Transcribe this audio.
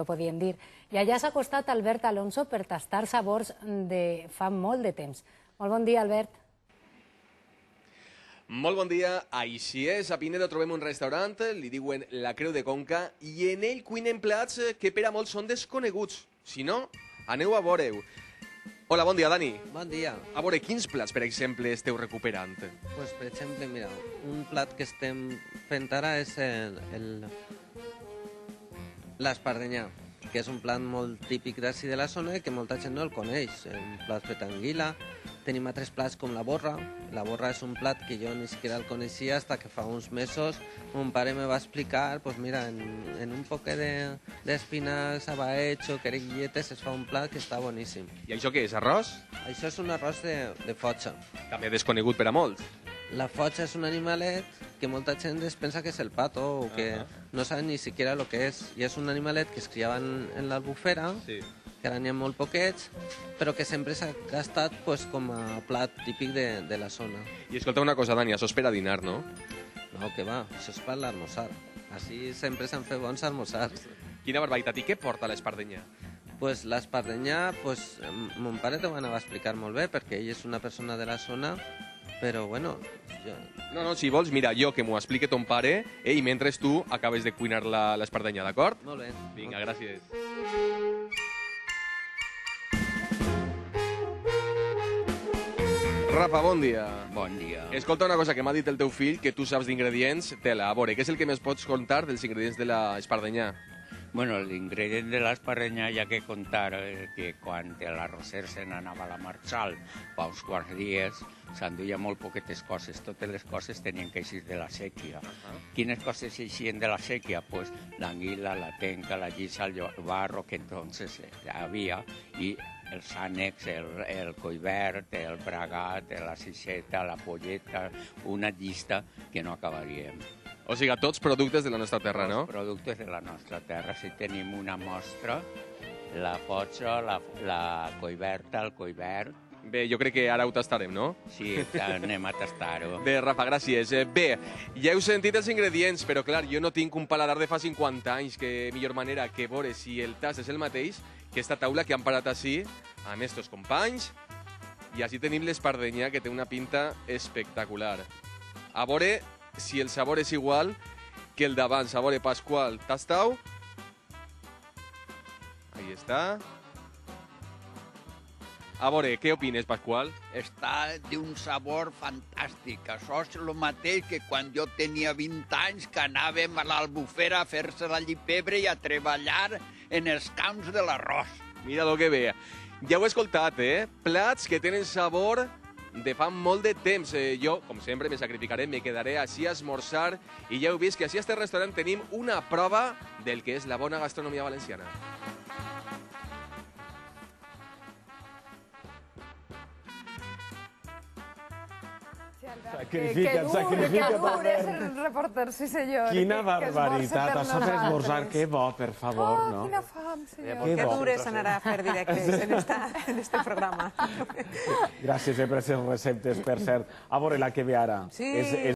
podíem dir. I allà s'ha acostat Albert Alonso per tastar sabors de fa molt de temps. Molt bon dia, Albert. Molt bon dia. Així és, a Pinedo trobem un restaurant, li diuen La Creu de Conca, i en ell cuinen plats que per a molts són desconeguts. Si no, aneu a veure-ho. Hola, bon dia, Dani. Bon dia. A veure, quins plats, per exemple, esteu recuperant? Pues, per exemple, mira, un plat que estem fent ara és l'espardenyà, que és un plat molt típic d'ací de la zona i que molta gent no el coneix. Un plat fet anguila. Tenim altres plats com la borra. La borra és un plat que jo ni siquiera el coneixia hasta que fa uns mesos mon pare me va explicar, pues mira, en un poc d'espinacs, abaetxo, querellietes, es fa un plat que està boníssim. I això què és, arròs? Això és un arròs de fotxa. També desconegut per a molts. La fotxa és un animalet que molta gent es pensa que és el pato o que no saben ni siquiera el que és. I és un animalet que es criava en l'Albufera, que ara n'hi ha molt poquets, però que sempre s'ha gastat pues, com a plat típic de la zona. I escolta una cosa, Dani, això és per a dinar, no? No, que va, això és per l'almorzar. Així sempre s'han fet bons almorzars. Quina barbaritat. I què porta l'espardenyà? Pues l'espardenyà, pues, mon pare t'ho anava a explicar molt bé, perquè ell és una persona de la zona, però bueno... No, si vols, mira, jo que m'ho expliqui ton pare, i mentre tu acabes de cuinar l'espardenyà, d'acord? Molt bé. Vinga, gràcies. Rafa, bon dia. Bon dia. Escolta una cosa que m'ha dit el teu fill, que tu saps d'ingredients, tela. A veure, què és el que més pots contar dels ingredients de l'espardenyà? Bueno, l'ingredient de l'espardenyà hi ha que contar que quan l'arrosser se n'anava a la Marçal fa uns quants dies s'enduia molt poquetes coses. Totes les coses tenien que eixir de la sèquia. Quines coses eixien de la sèquia? Pues l'anguila, la tenca, la lliça, el barro, que entonces havia, i els ànecs, el collverd, el bragat, la cixeta, la polleta, una llista que no acabaríem. O sigui, tots productes de la nostra terra, no? Tots productes de la nostra terra. Si tenim una mostra, la potxa, la collverta, el collverd... Bé, jo crec que ara ho tastarem, no? Sí, anem a tastar-ho. Bé, Rafa, gràcies. Bé, ja heu sentit els ingredients, però clar, jo no tinc un paladar de fa 50 anys, que millor manera que veure si el tast és el mateix que esta taula que han parat així amb estos companys, i així tenim l'espardenyà, que té una pinta espectacular. A veure si el sabor és igual que el d'abans. A veure, Pasqual, tastau? Ahí està. A veure, què opines, Pasqual? Està d'un sabor fantàstic. Això és el mateix que quan jo tenia 20 anys que anàvem a l'Albufera a fer-se la llipebre i a treballar en els camps de l'arròs. Mira el que ve. Ja ho he escoltat, Plats que tenen sabor de fa molt de temps. Jo, com sempre, me sacrificaré, me quedaré així a esmorzar, i ja heu vist que així a este restaurant tenim una prova del que és la bona gastronomia valenciana. Sacrifica't, Que dur és el reporter, sí senyor. Quina barbaritat, això és esmorzar, que bo, per favor, no? Quina fam, senyor. Que Que bo. dur és anar a fer directes en este programa. Gràcies per les receptes, per cert. A veure, la que ve ara. Sí.